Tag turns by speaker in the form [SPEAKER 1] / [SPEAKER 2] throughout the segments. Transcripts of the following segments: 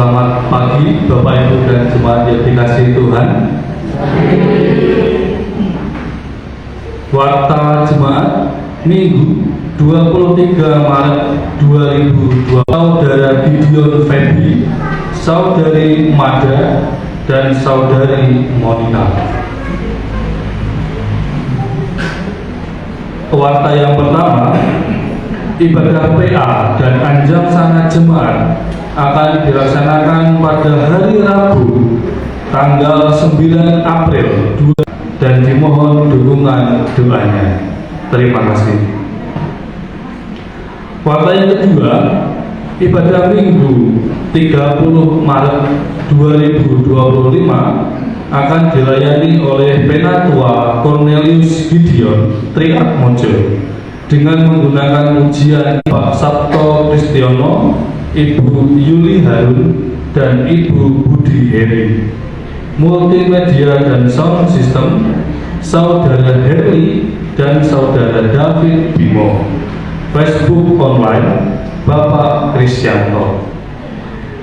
[SPEAKER 1] Selamat pagi Bapak Ibu dan jemaat yang dikasihi Tuhan. Warta Jemaat Minggu 23 Maret 2020. Saudara Gideon Febri, Saudari Mada, dan Saudari Monica. Warta yang pertama, ibadah PA dan anjam sana jemaat akan dilaksanakan pada hari Rabu tanggal 9 April 2020 dan dimohon dukungan doanya. Terima kasih. Warta yang kedua, ibadah Minggu 30 Maret 2025 akan dilayani oleh Penatua Cornelius Gideon Triatmojo dengan menggunakan ujian Pak Sabto Kristiono, Ibu Yuli Harun, dan Ibu Budi Heri. Multimedia dan sound system Saudara Heri dan Saudara David Bimo. Facebook online Bapak Krisyanto.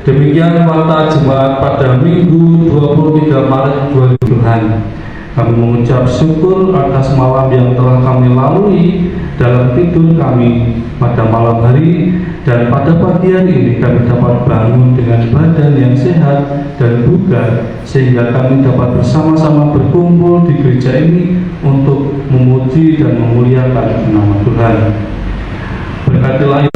[SPEAKER 1] Demikian warta jemaat pada Minggu 23 Maret 2020. Kami mengucap syukur atas malam yang telah kami lalui dalam tidur kami pada malam hari, dan pada pagi hari ini kami dapat bangun dengan badan yang sehat dan bugar, sehingga kami dapat bersama-sama berkumpul di gereja ini untuk memuji dan memuliakan nama Tuhan. Berkatilah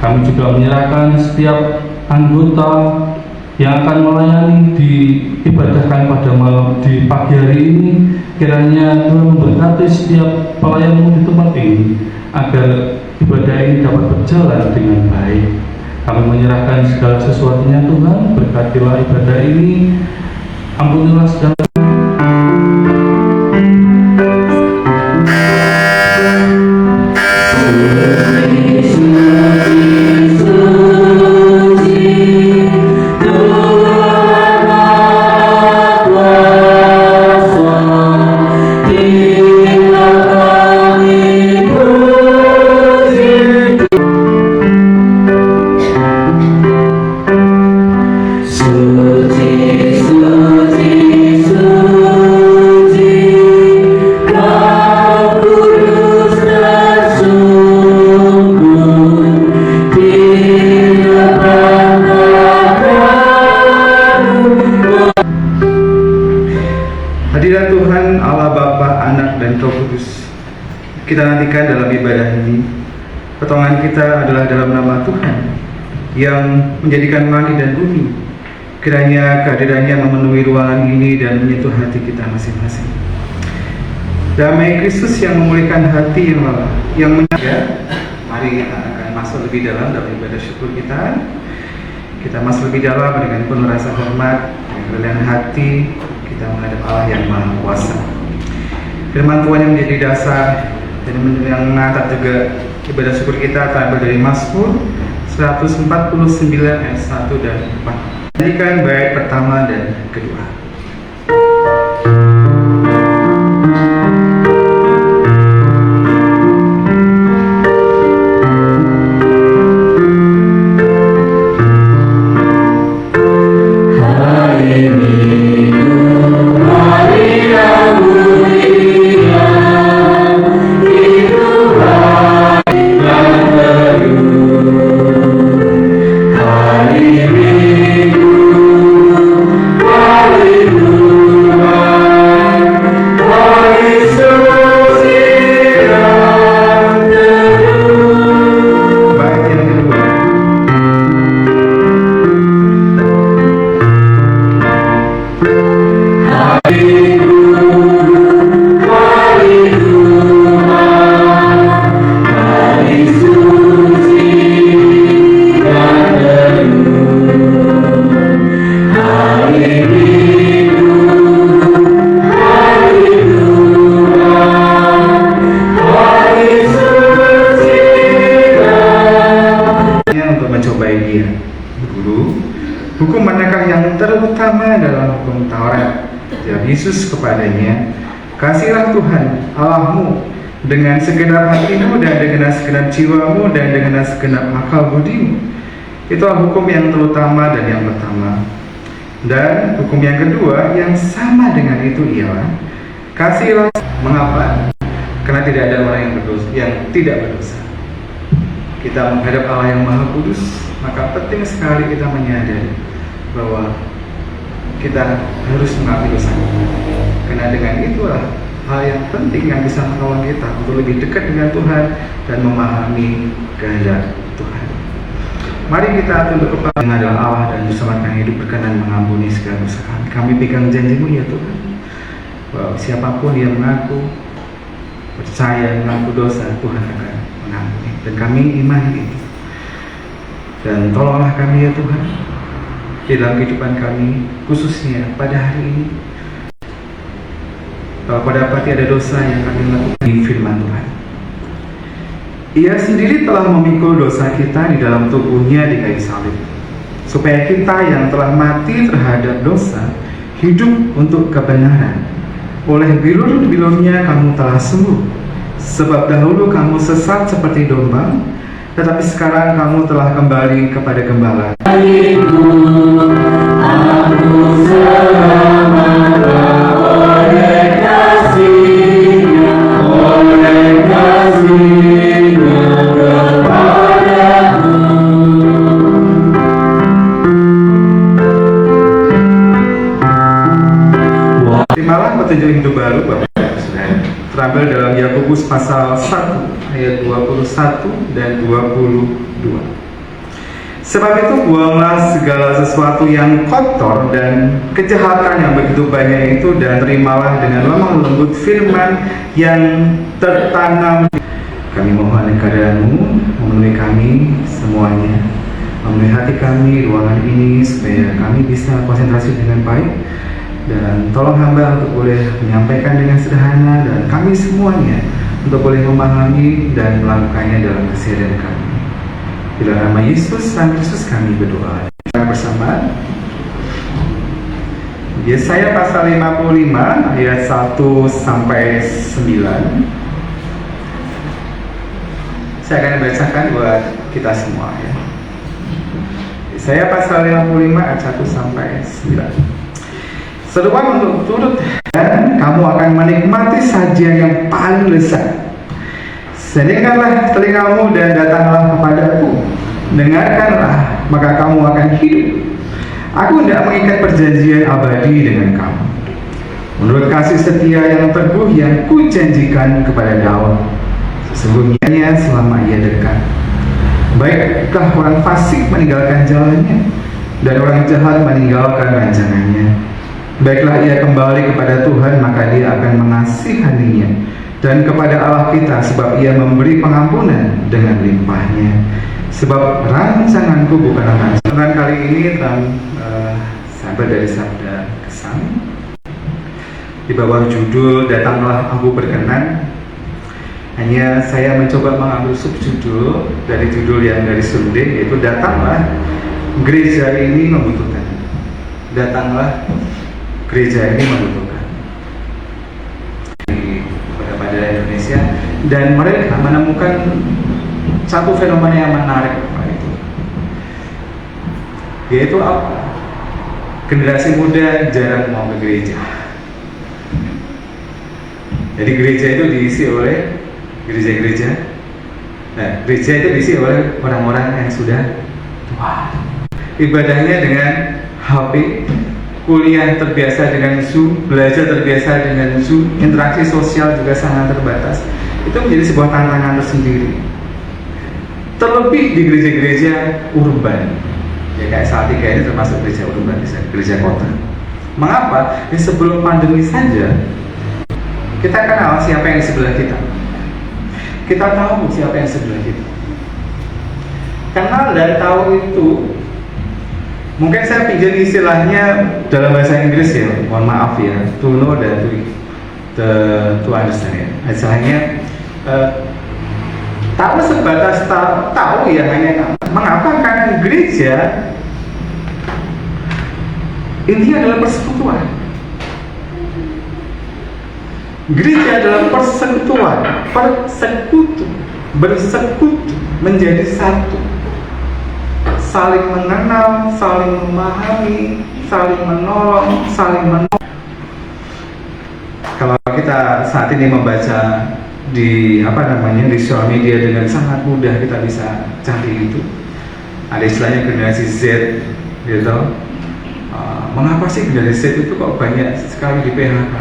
[SPEAKER 1] kami juga menyerahkan setiap anggota yang akan melayani diibadahkan pada malam di pagi hari ini. Kiranya Tuhan memberkati setiap pelayanmu di tempat ini agar ibadah ini dapat berjalan dengan baik. Kami menyerahkan segala sesuatunya Tuhan. Berkatilah ibadah ini, ampunilah segala kita nantikan dalam ibadah ini. Pertolongan kita adalah dalam nama Tuhan yang menjadikan langit dan bumi. Kiranya kehadirannya memenuhi ruangan ini dan menyentuh hati kita masing-masing. Damai Kristus yang memulihkan hati yang lelah, yang mari kita akan masuk lebih dalam ibadah syukur kita. Kita masuk lebih dalam dengan penuh rasa hormat, dengan kerendahan hati kita menghadap Allah yang Maha Kuasa. Firman Tuhan yang menjadi dasar dan yang mengangkat juga ibadah syukur kita terambil dari Mazmur 149 ayat 1 dan 4. Jadikan bait pertama dan kedua. Hukum manakah yang terutama dalam hukum Taurat? Jawab Yesus kepadanya, kasihlah Tuhan Allahmu dengan segenap hatimu dan dengan segenap jiwamu dan dengan segenap akal budimu.
[SPEAKER 2] Itulah hukum yang terutama dan yang pertama. Dan hukum yang kedua yang sama dengan itu ialah kasihilah. Mengapa? Karena tidak ada orang yang berdosa, yang tidak berdosa. Kita menghadap Allah yang Maha Kudus, maka penting sekali kita menyadari bahwa kita harus mengakui dosa kita. Karena dengan itulah hal yang penting yang bisa menolong kita untuk lebih dekat dengan Tuhan dan memahami kehendak Tuhan. Mari kita tunduk kepala dengan Allah dan bersama kami hidup berkenan mengampuni segala dosa kami. Kami pegang janji-Mu ya Tuhan, bahwa siapapun yang mengaku percaya mengaku dosa, Tuhan akan mengampuni, dan kami imani itu. Dan tolonglah kami ya Tuhan di dalam kehidupan kami, khususnya pada hari ini, kalau pada pasti ada dosa yang kami lakukan di firman Tuhan. Ia sendiri telah memikul dosa kita di dalam tubuhnya di kayu salib, supaya kita yang telah mati terhadap dosa hidup untuk kebenaran. Oleh bilur-bilurnya kamu telah sembuh. Sebab dahulu kamu sesat seperti domba, tetapi sekarang kamu telah kembali kepada gembala. Terimalah petunjuk hidup baru Bapak dan Saudara, terambil dalam Yakobus pasal 1 ayat 21 dan 22. Sebab itu buanglah segala sesuatu yang kotor dan kejahatan yang begitu banyak itu, dan terimalah dengan lemah lembut firman yang tertanam. Kami mohon keadaanmu memenuhi kami semuanya, memenuhi hati kami, ruangan ini, supaya kami bisa konsentrasi dengan baik. Dan tolong hamba untuk boleh menyampaikan dengan sederhana, dan kami semuanya untuk boleh memahami dan melakukannya dalam keseharian kami. Di dalam nama Yesus dan Kristus kami berdoa. Bersama Yesaya pasal 55 ayat 1 sampai 9. Saya akan bacakan buat kita semua ya. Yesaya pasal 55 ayat 1 sampai 9. Seruan untuk turut, dan kamu akan menikmati sajian yang paling lezat. Seningkanlah telingamu dan datanglah kepadaku. Dengarkanlah, maka kamu akan hidup. Aku tidak mengikat perjanjian abadi dengan kamu, menurut kasih setia yang teguh yang kujanjikan kepada Daud. Sesungguhnya selama ia dekat, baiklah orang fasik meninggalkan jalannya, dan orang jahat meninggalkan rancangannya. Baiklah ia kembali kepada Tuhan, maka dia akan mengasihaninya, dan kepada Allah kita, sebab ia memberi pengampunan dengan limpahnya. Sebab rancanganku bukanlah rancangan. Kali ini sahabat dari Sabda Kesan, di bawah judul Datanglah Aku Berkenan. Hanya saya mencoba mengambil subjudul dari judul yang dari Sunday, yaitu Datanglah, Gereja Ini Membutuhkan. Datanglah, gereja ini membutuhkan. Pada Indonesia, dan mereka menemukan satu fenomena yang menarik itu, yaitu apa? Generasi muda jarang mau ke gereja. Jadi gereja itu diisi oleh gereja-gereja. Nah, gereja itu diisi oleh orang-orang yang sudah tua. Ibadahnya dengan HP, kuliah terbiasa dengan Zoom, belajar terbiasa dengan Zoom, interaksi sosial juga sangat terbatas. Itu menjadi sebuah tantangan tersendiri. Terlebih di gereja-gereja urban, ya kayak saat ini termasuk gereja urban, gereja kota. Mengapa? Ya, sebelum pandemi saja kita kenal siapa yang di sebelah kita. Kita tahu siapa yang di sebelah kita. Kenal dan tahu itu, mungkin saya pinjam istilahnya dalam bahasa Inggris ya, mohon maaf ya, to know dan to understand ya. Istilahnya tahu sebatas tahu ya, hanya mengapa? Karena gereja intinya adalah persekutuan. Gereja adalah persekutuan, bersekutu menjadi satu. saling mengenal, saling memahami, saling menolong, saling menolong. Kalau kita saat ini membaca di di sosial media dengan sangat mudah, kita bisa cari itu. Ada istilahnya generasi Z, gitu. Mengapa sih generasi Z itu kok banyak sekali di PHK?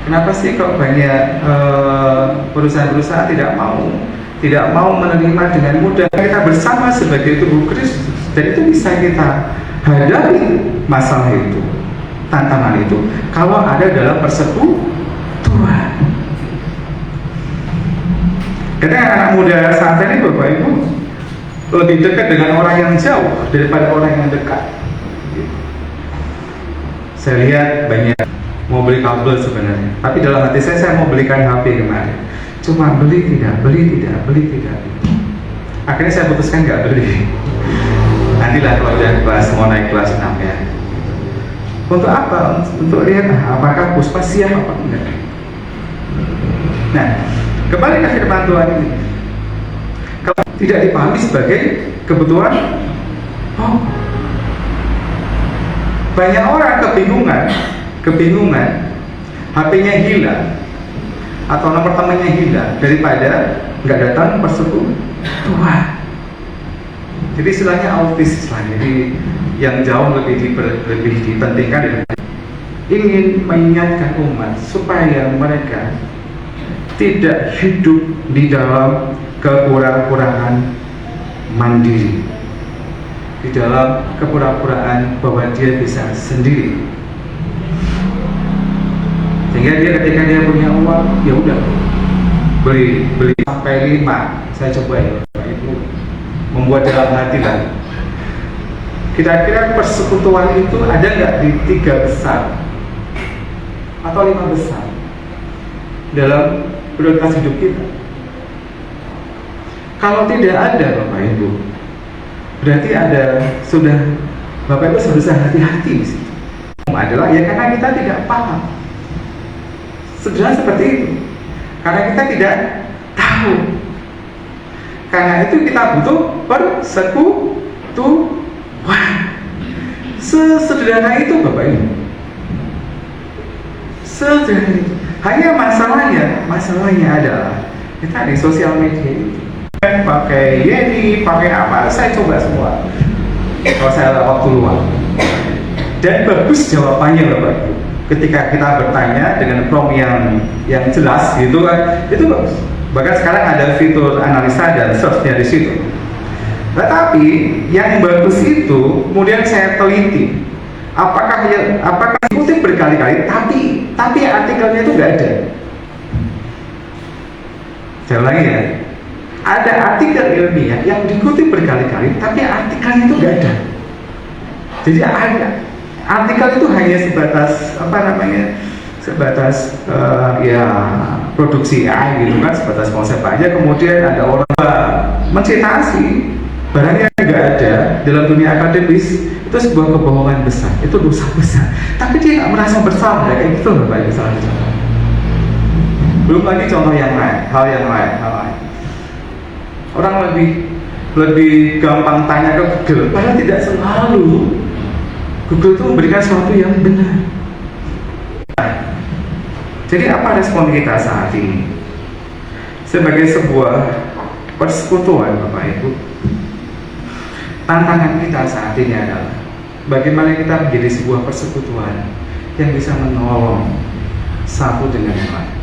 [SPEAKER 2] Kenapa sih kok banyak perusahaan-perusahaan tidak mau menerima dengan mudah? Kita bersama sebagai tubuh Kristus, dan itu bisa kita hadapi masalah itu, tantangan itu, kalau ada dalam persekutuan. Karena anak muda saat ini, Bapak Ibu, lebih dekat dengan orang yang jauh daripada orang yang dekat. Saya lihat banyak mau beli kabel sebenarnya, tapi dalam hati saya mau belikan HP kemarin. Cuma beli tidak. Akhirnya saya putuskan nggak beli. Nantilah kalau udah mau naik kelas 6 ya. Untuk apa? Untuk lihat apakah Puspa siap apa enggak. Nah, kembali ke firman Tuhan ini. Kalau tidak dipahami sebagai kebutuhan, banyak orang kebingungan, HP-nya hilang atau nomor temannya hilang daripada nggak datang persekutuan. Jadi istilahnya autis lah. Jadi yang jauh lebih dipentingkan, ingin mengingatkan umat supaya mereka tidak hidup di dalam kepura-puraan mandiri, di dalam kepura-puraan bahwa dia bisa sendiri. Sehingga dia ketika dia punya uang, ya udah beli sampai 5. Saya coba ya, itu membuat dalam hati lah. Kira-kira persekutuan itu ada nggak di 3 besar atau 5 besar dalam prioritas hidup kita? Kalau tidak ada, Bapak Ibu, berarti Bapak Ibu seharusnya hati-hati di situ. Adalah ya karena kita tidak paham. Sederhana seperti itu. Karena kita tidak tahu. Karena itu kita butuh persekutuan. Sesederhana itu, Bapak Ibu. Sederhana itu. Hanya masalahnya adalah kita di sosial media itu pakai Yeti, pakai apa? Saya coba semua. Kalau saya ada waktu luang. Dan bagus jawabannya, Bapak Ibu. Ketika kita bertanya dengan prompt yang jelas gitu kan, itu bagus. Bahkan sekarang ada fitur analisa dan search-nya di situ. Tetapi yang bagus itu kemudian saya teliti. Apakah dikutip berkali-kali, tapi artikelnya itu nggak ada. Saya ulangi ya. Ada artikel ilmiah yang dikutip berkali-kali, tapi artikelnya itu nggak ada. Jadi artikel itu hanya sebatas produksi AI gitu kan, sebatas konsep aja. Kemudian ada orang mencitasi barang yang nggak ada dalam dunia akademis, itu sebuah kebohongan besar, itu dosa besar. Tapi dia nggak merasa bersalah, kayak gitu loh Pak. Belum lagi contoh yang lain, hal lain. Orang lebih gampang tanya ke Google, padahal tidak selalu Google itu memberikan sesuatu yang benar. Jadi apa respon kita saat ini? Sebagai sebuah persekutuan, Bapak Ibu, tantangan kita saat ini adalah bagaimana kita menjadi sebuah persekutuan yang bisa menolong satu dengan yang lain.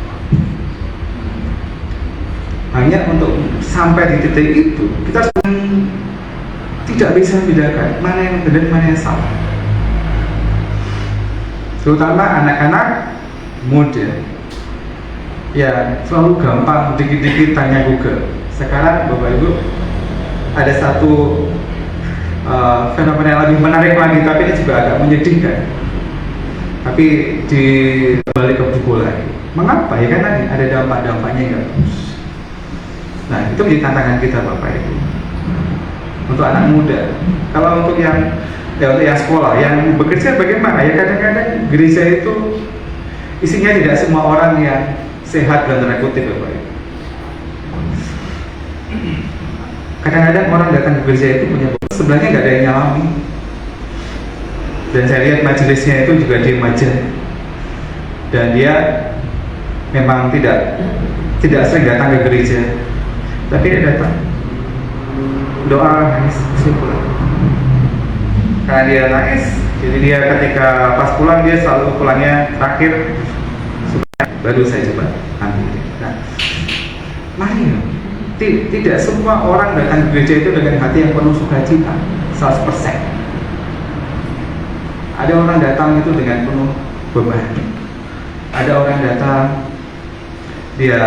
[SPEAKER 2] Hanya untuk sampai di titik itu, kita tidak bisa bedakan mana yang benar, mana yang salah. Terutama anak-anak muda, ya selalu gampang dikit-dikit tanya Google. Sekarang Bapak Ibu ada satu fenomena yang lebih menarik lagi, tapi ini juga agak menyedihkan. Tapi di balik ke buku lagi. Mengapa? Ya karena ada dampak-dampaknya yang bagus. Nah, itu menjadi tantangan kita Bapak Ibu. Untuk anak muda. Kalau untuk yang sekolah, yang bekerja bagaimana? Ya kadang-kadang gereja itu isinya tidak semua orang yang sehat dan tanda kutip Bapak Ibu. Kadang-kadang orang datang ke gereja itu punya sebelahnya nggak ada yang nyalami. Dan saya lihat majelisnya itu juga diem aja. Dan dia memang tidak sering datang ke gereja, tapi dia datang doa, nangis, terus pulang. Karena dia nangis, jadi dia ketika pas pulang dia selalu pulangnya terakhir, baru saya coba ambil. Nah, mari, tidak semua orang datang ke gereja itu dengan hati yang penuh sukacita 100%. Ada orang datang itu dengan penuh beban. Ada orang datang dia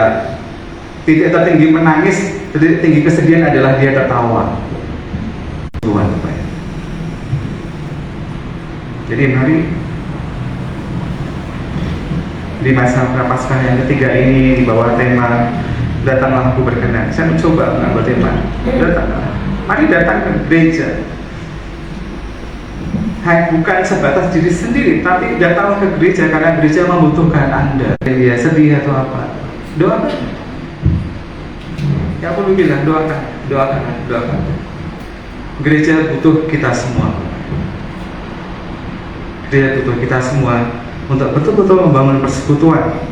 [SPEAKER 2] tidak tertinggi menangis, tinggi kesedihan adalah dia tertawa. Tuhan baik. Jadi mari di masa Prapaskah yang ketiga ini di bawah tema Datanglah Aku Berkenan, saya mencoba mengambil tema datanglah. Mari datang ke gereja. Bukan sebatas diri sendiri, tapi datang ke gereja karena gereja membutuhkan Anda. Dia sedih atau apa, doakan. Ya perlu bilang doakan. Gereja butuh kita semua. Gereja butuh kita semua untuk betul-betul membangun persekutuan.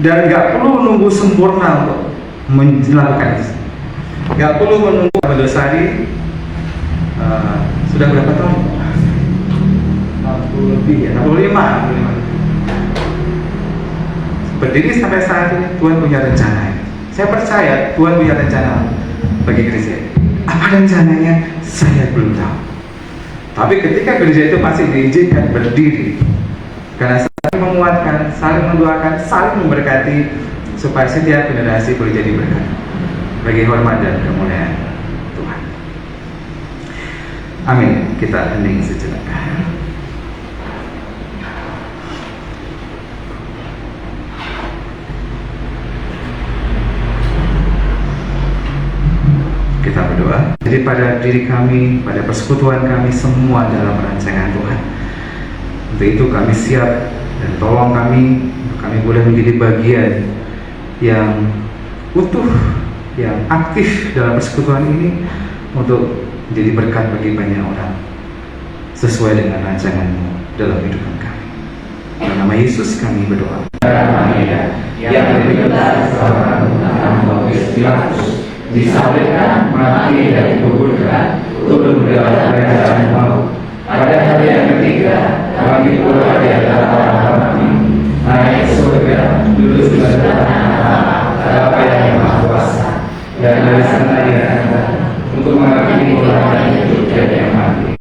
[SPEAKER 2] Dan nggak perlu menunggu sempurna untuk melakukan itu. Nggak perlu menunggu Abadosari. Sudah berapa tahun? 60 lebih ya, 65. Berdiri sampai saat ini Tuhan punya rencana. Saya percaya Tuhan punya rencana bagi gereja. Apa rencananya? Saya belum tahu. Tapi ketika gereja itu masih diizinkan berdiri, karena saling menguatkan, saling mendoakan, saling memberkati, supaya setiap generasi boleh jadi berkat bagi hormat dan kemuliaan Tuhan. Amin. Kita hening sejenak. Kita berdoa. Jadi pada diri kami, pada persekutuan kami semua dalam rancangan Tuhan. Untuk itu kami siap dan tolong kami boleh menjadi bagian yang utuh, yang aktif dalam persekutuan ini untuk menjadi berkat bagi banyak orang sesuai dengan rancangan-Mu dalam kehidupan kami. Dalam nama Yesus kami berdoa.
[SPEAKER 3] Amin. Yang lebih besar seorang akan Paulus Pilatus disalibkan, mati dan dikuburkan untuk mendapat kerajaan maut. Pada hari yang ketiga, kami keluar di antara orang kami, naik ke surga, duduk di sebelah Bapa yang Maha Kuasa, dan dari sana dia akan untuk menghakimi orang yang hidup dan yang mati.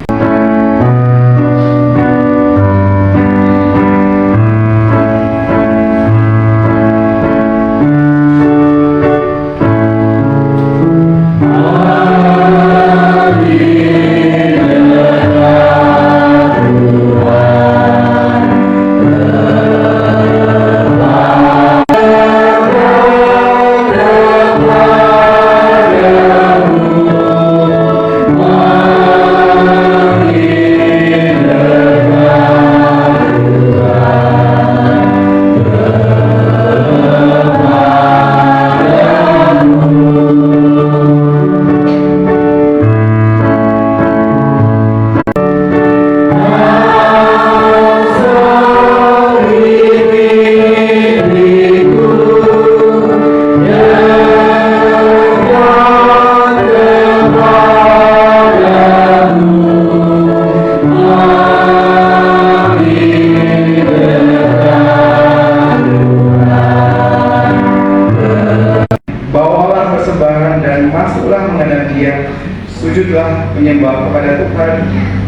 [SPEAKER 3] Sujudlah menyembah kepada Tuhan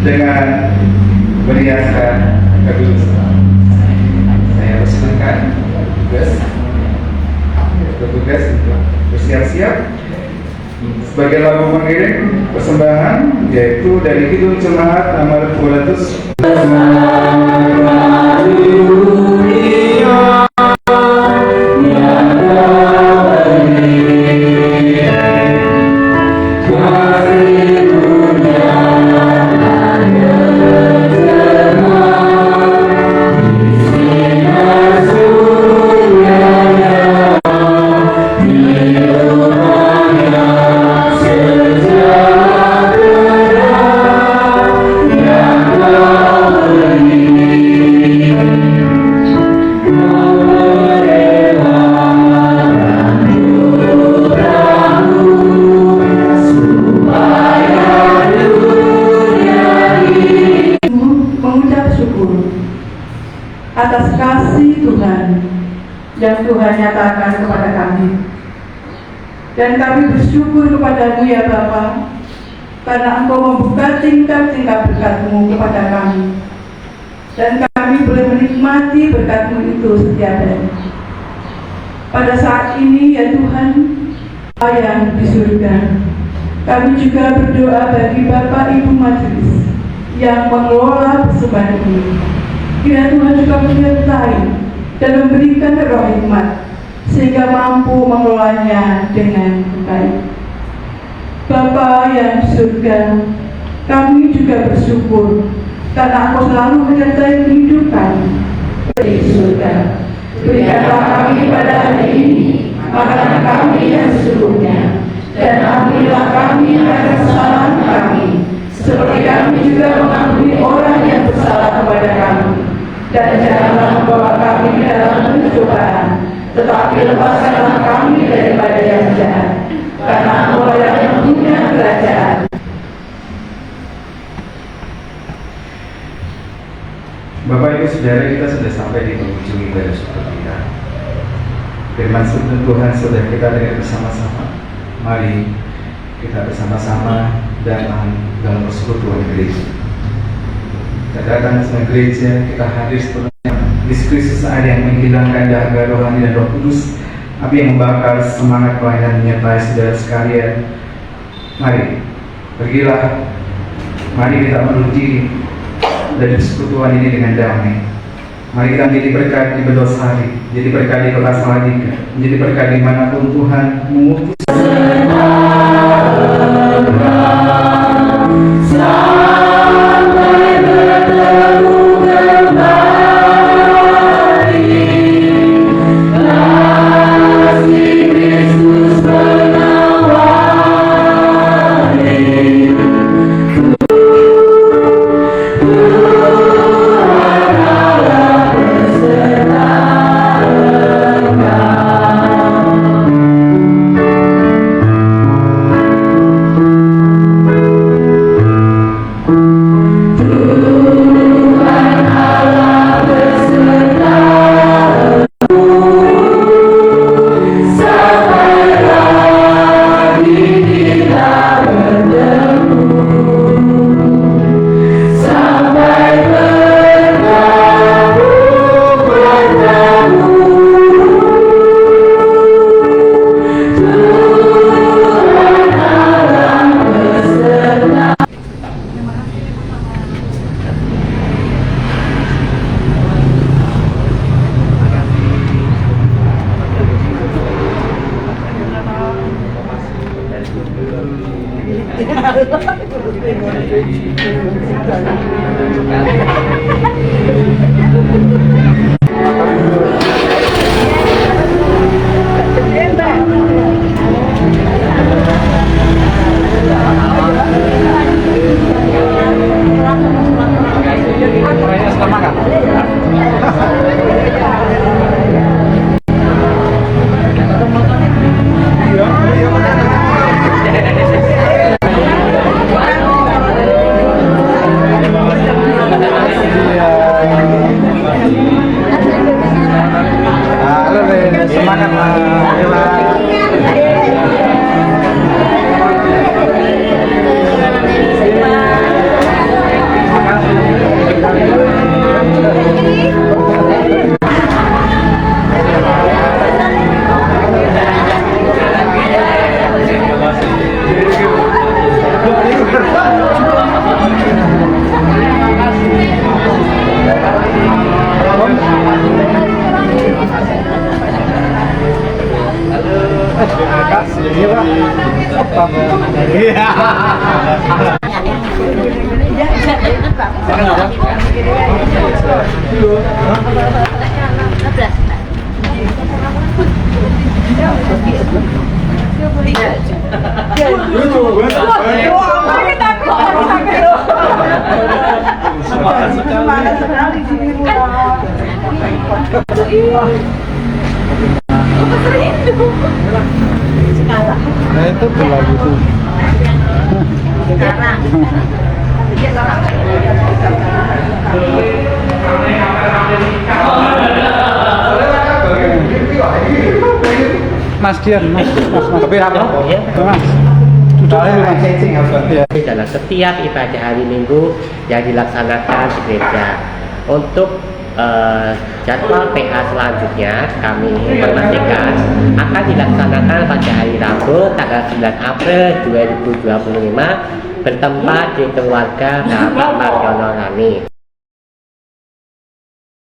[SPEAKER 3] dengan meriaskan kegulusan. Saya persilakan tugas bersiap-siap sebagai lagu pengiring persembahan, yaitu dari Kidung Jemaat nomor 200. Yeah.
[SPEAKER 4] Tuhan yang Tuhan nyatakan kepada kami. Dan kami bersyukur kepadamu ya Bapa, karena Engkau membuka tingkap-tingkap berkat-Mu kepada kami. Dan kami boleh menikmati berkat-Mu itu setiap hari. Pada saat ini ya Tuhan, yang di surga, kami juga berdoa bagi Bapak Ibu Majelis yang mengelola persembahan ini. Kiranya Tuhan juga menyertai dan memberikan roh hikmat sehingga mampu mengelolanya dengan baik. Bapa yang di surga, kami juga bersyukur karena Engkau selalu menyertai kehidupan di surga. Berikanlah kami pada hari ini makanan kami yang sesungguhnya, dan ampunilah kami akan kesalahan kami, seperti kami juga mengampuni orang yang bersalah kepada kami. Dan janganlah membawa kami ke dalam pencobaan, tetapi lepaskanlah kami daripada yang jahat, karena Engkau yang punya kerajaan.
[SPEAKER 2] Bapak Ibu Saudara, kita sudah sampai di penghujung ibadah syukur kita. Firman Tuhan sudah kita dengar bersama-sama. Mari kita bersama-sama datang dalam persekutuan gereja. Kita datang ke gereja, kita hadir sepenuhnya diskusi sesaat yang menghilangkan dahaga rohani dan Roh Kudus, api yang membakar semangat pelayanan menyertai saudara sekalian. Mari, pergilah. Mari kita menuju diri dari persekutuan ini dengan damai. Mari kita menjadi berkat di Bedosari, menjadi berkat di Kota Salatiga, menjadi berkat dimanapun Tuhan mengutus.
[SPEAKER 5] Nah itu berlagu tuh.
[SPEAKER 3] Sekarang.
[SPEAKER 5] Mas Dian, Mas.
[SPEAKER 2] Tapi apa?
[SPEAKER 5] Mas. Duduk dulu, Mas. Iya.
[SPEAKER 6] Dalam setiap ibadah hari Minggu yang dilaksanakan di gereja. Untuk jadwal PA selanjutnya kami informasikan akan dilaksanakan pada hari Rabu tanggal 9 April 2025 bertempat di keluarga Bapak Mariono Rani.